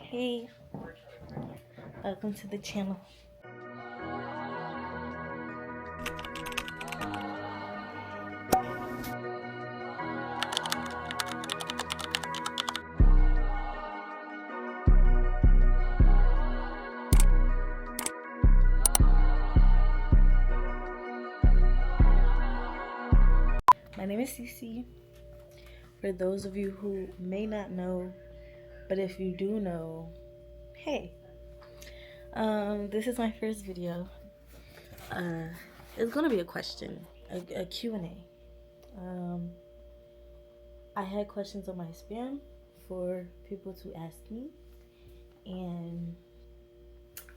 Hey, welcome to the channel. My name is Cece. For those of you who may not know, but if you do know, hey. This is my first video. It's gonna be a question, a Q&A. I had questions on my spam for people to ask me, and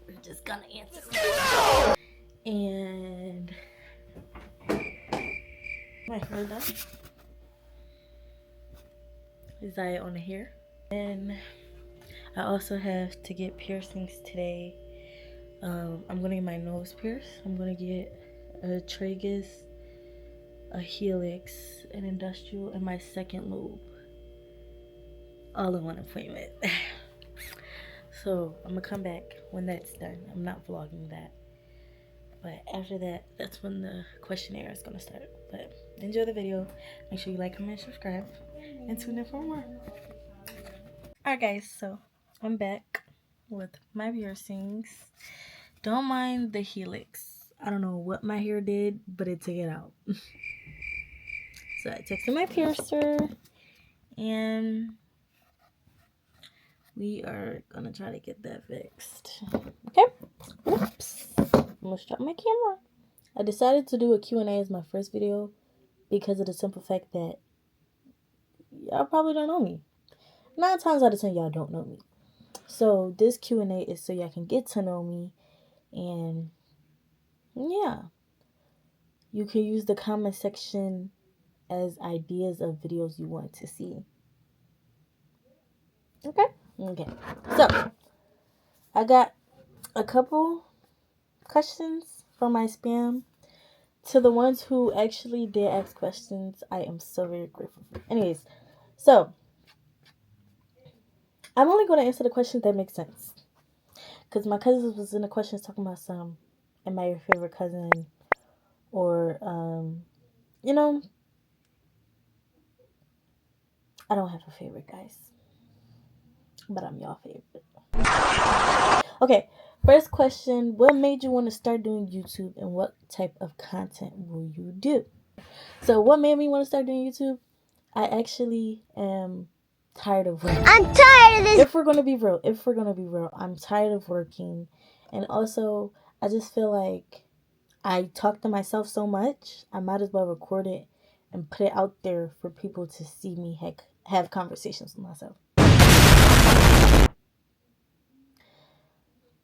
we're just gonna answer them. And my hair done. Is I on the hair? And I also have to get piercings today. I'm gonna get my nose pierced. I'm gonna get a tragus, a helix, an industrial, and my second lobe, all in one appointment. So I'm gonna come back when that's done. I'm not vlogging that, but after that, that's when the questionnaire is gonna start. But enjoy the video. Make sure you like, comment, subscribe, and tune in for more. Alright guys, so I'm back with my piercings. Don't mind the helix. I don't know what my hair did, but it took it out. So I texted my piercer, and we are gonna try to get that fixed. Okay? Oops. I'm gonna drop my camera. I decided to do a Q&A as my first video because of the simple fact that y'all probably don't know me. 9 times out of 10 y'all don't know me. So this Q&A is so y'all can get to know me, and yeah. You can use the comment section as ideas of videos you want to see. Okay? Okay. So, I got a couple questions from my spam. To the ones who actually did ask questions, I am so very grateful for. Anyways, so, I'm only going to answer the questions that make sense. Because my cousins was in the questions talking about am I your favorite cousin? Or, you know, I don't have a favorite, guys. But I'm your favorite. Okay, first question. What made you want to start doing YouTube, and what type of content will you do? So what made me want to start doing YouTube? I actually am tired of working. I'm tired of this. If we're going to be real, I'm tired of working. And also, I just feel like I talk to myself so much, I might as well record it and put it out there for people to see me have conversations with myself.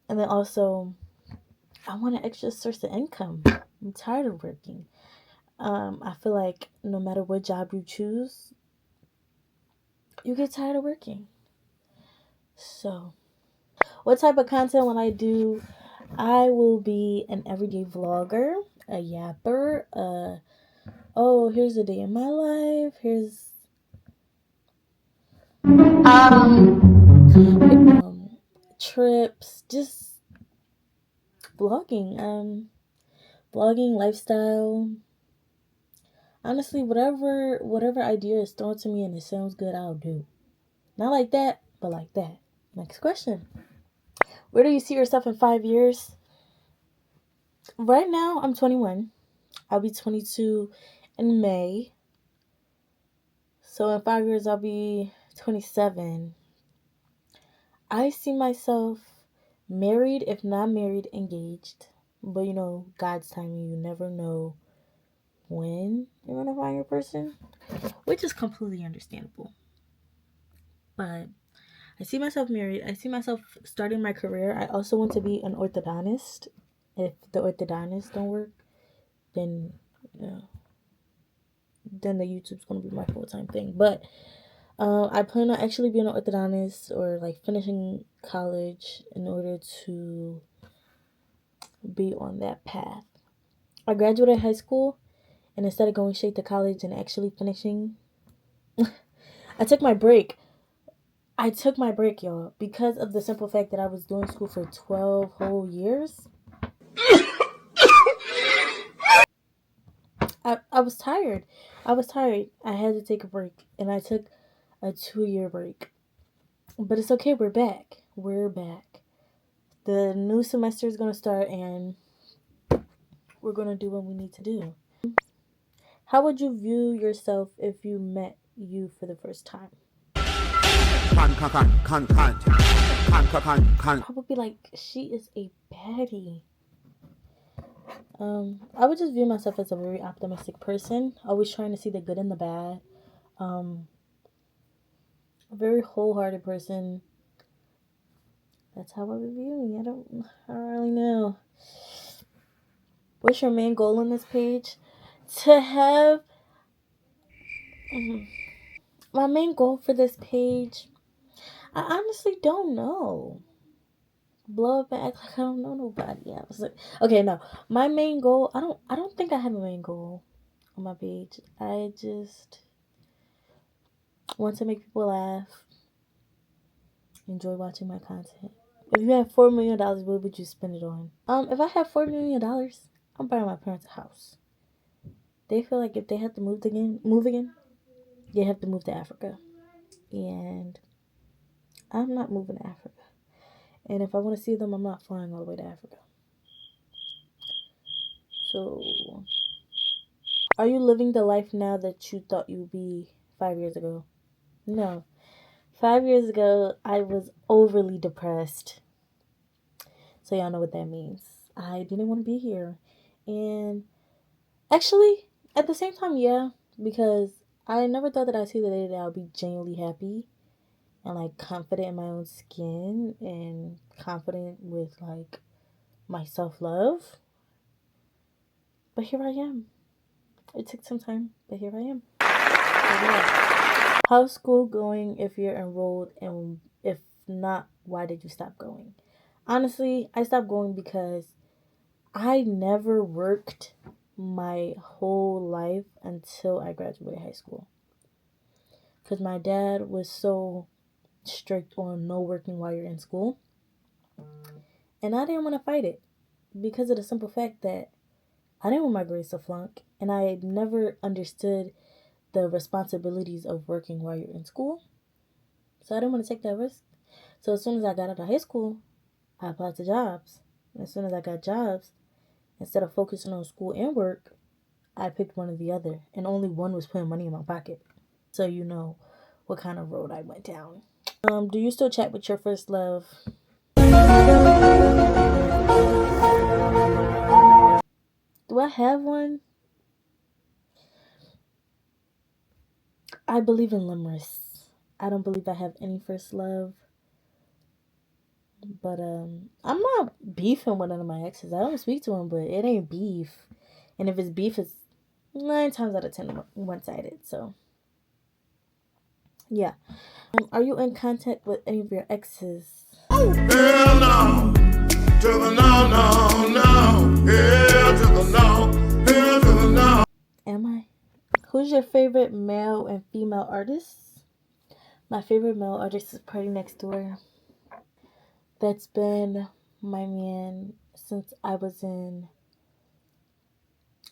And then also, I want an extra source of income. I'm tired of working. I feel like no matter what job you choose, you get tired of working. So, what type of content will I do? I will be an everyday vlogger, a yapper, oh, here's a day in my life, here's trips, just vlogging, lifestyle. Honestly, whatever idea is thrown to me and it sounds good, I'll do. Not like that, but like that. Next question. Where do you see yourself in 5 years? Right now, I'm 21. I'll be 22 in May. So in 5 years, I'll be 27. I see myself married, if not married, engaged. But you know, God's timing, you never know when you're going to find your person, which is completely understandable. But I see myself married. I see myself starting my career. I also want to be an orthodontist. If the orthodontist don't work, then then the YouTube's gonna be my full-time thing. But I plan on actually being an orthodontist or like finishing college in order to be on that path. I graduated high school, and instead of going straight to college and actually finishing, I took my break. I took my break, y'all, because of the simple fact that I was doing school for 12 whole years. I was tired. I was tired. I had to take a break, and I took a 2-year break. But it's okay. We're back. We're back. The new semester is going to start, and we're going to do what we need to do. How would you view yourself if you met you for the first time? Probably like, she is a baddie. I would just view myself as a very optimistic person, always trying to see the good in the bad. A very wholehearted person. That's how I would view me. I don't really know. What's your main goal on this page? To have my main goal for this page, I honestly don't know. Blow up and act like I don't know nobody. I was like, okay, no. My main goal, I don't think I have a main goal on my page. I just want to make people laugh, enjoy watching my content. If you had $4 million, what would you spend it on? If I had $4 million, I'm buying my parents a house. They feel like if they have to move again, they have to move to Africa. And I'm not moving to Africa. And if I want to see them, I'm not flying all the way to Africa. So, are you living the life now that you thought you would be 5 years ago? No. 5 years ago, I was overly depressed. So y'all know what that means. I didn't want to be here. And actually, at the same time, yeah, because I never thought that I'd see the day that I'll be genuinely happy and like confident in my own skin and confident with like my self-love. But here I am. It took some time, but here I am. How's school going if you're enrolled, and if not, why did you stop going? Honestly, I stopped going because I never worked my whole life until I graduated high school. Because my dad was so strict on no working while you're in school. And I didn't want to fight it because of the simple fact that I didn't want my grades to flunk. And I never understood the responsibilities of working while you're in school. So I didn't want to take that risk. So as soon as I got out of high school, I applied to jobs. And as soon as I got jobs, instead of focusing on school and work, I picked one or the other. And only one was putting money in my pocket. So you know what kind of road I went down. Do you still chat with your first love? Do I have one? I believe in limerence. I don't believe I have any first love. But I'm not beefing with none of my exes. I don't speak to them, but it ain't beef. And if it's beef, it's 9 times out of 10 one-sided. So yeah. Are you in contact with any of your exes? Hell no. To the no, no, no. Hell to the no. Hell to the no. Am I? Who's your favorite male and female artists? My favorite male artist is Party Next Door. That's been my man since I was in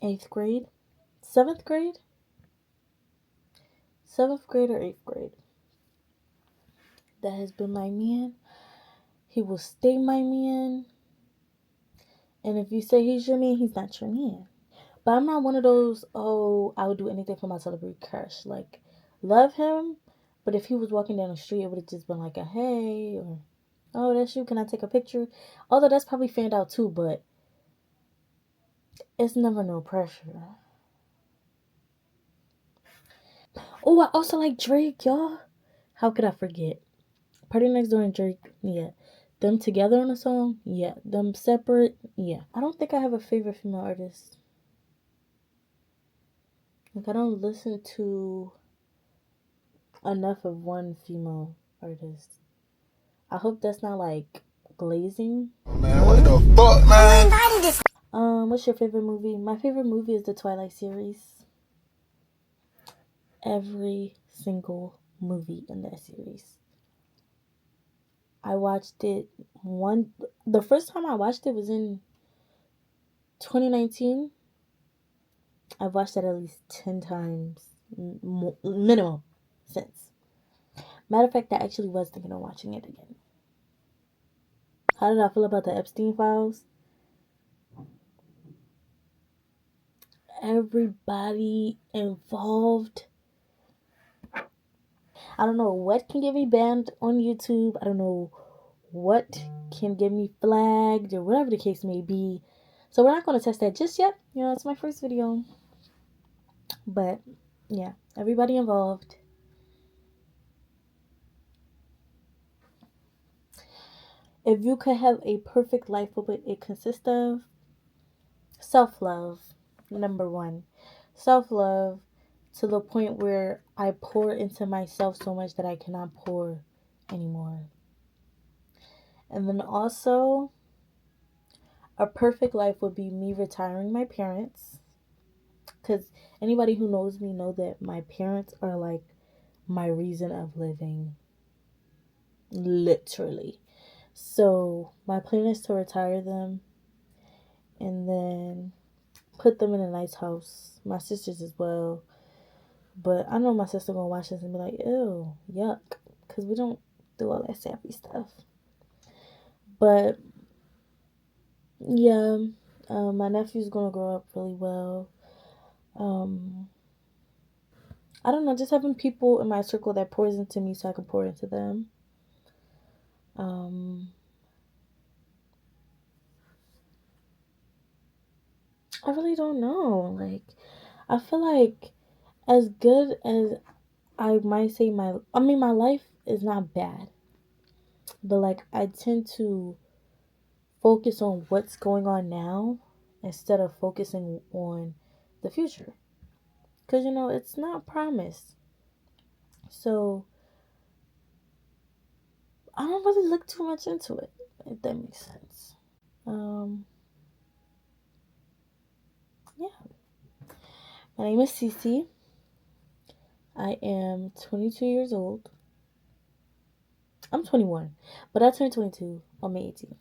8th grade. 7th grade? 7th grade or 8th grade. That has been my man. He will stay my man. And if you say he's your man, he's not your man. But I'm not one of those, oh, I would do anything for my celebrity crush. Like, love him, but if he was walking down the street, it would have just been like a hey, or oh, that's you, can I take a picture? Although that's probably fanned out too, but it's never no pressure. Oh, I also like Drake, y'all. How could I forget? Party Next Door and Drake, yeah. Them together on a song, yeah. Them separate, yeah. I don't think I have a favorite female artist. Like, I don't listen to enough of one female artist. I hope that's not like glazing. Man, what the fuck, man? What's your favorite movie? My favorite movie is the Twilight series. Every single movie in that series. I watched it the first time I watched it was in 2019. I've watched it at least 10 times minimum since. Matter of fact, I actually was thinking of watching it again. How did I feel about the Epstein files? Everybody involved. I don't know what can get me banned on YouTube. I don't know what can get me flagged or whatever the case may be. So we're not going to test that just yet. You know, it's my first video. But yeah, everybody involved. If you could have a perfect life, what would it consist of? Self-love, number one. Self-love to the point where I pour into myself so much that I cannot pour anymore. And then also, a perfect life would be me retiring my parents. Because anybody who knows me know that my parents are like my reason of living. Literally. So my plan is to retire them and then put them in a nice house. My sisters as well. But I know my sister gonna watch this and be like, ew, yuck. Because we don't do all that sappy stuff. But yeah, my nephew's gonna grow up really well. I don't know, just having people in my circle that pours into me so I can pour into them. I really don't know. Like, I feel like as good as I might say my life is not bad. But like, I tend to focus on what's going on now instead of focusing on the future. Because, you know, it's not promised. So, I don't really look too much into it, if that makes sense. Yeah. My name is Cece. I am 22 years old. I'm 21, but I turned 22 on May 18th.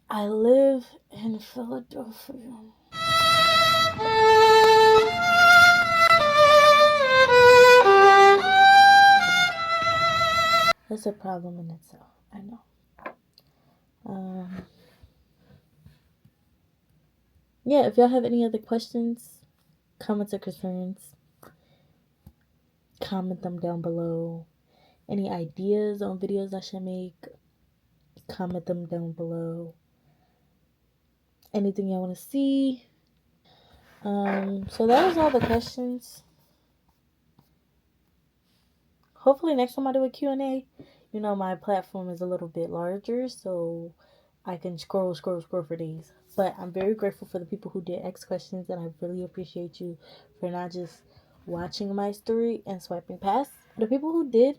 I live in Philadelphia. That's a problem in itself. I know. Yeah, if y'all have any other questions, comments, or concerns, comment them down below. Any ideas on videos I should make, comment them down below. Anything y'all want to see. So that was all the questions. Hopefully next time I do a Q&A, you know, my platform is a little bit larger, so I can scroll for days. But I'm very grateful for the people who did ask questions, and I really appreciate you for not just watching my story and swiping past. The people who did,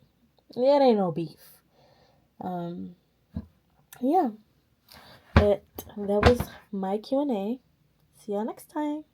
yeah, it ain't no beef. Yeah. But that was my Q&A. See y'all next time.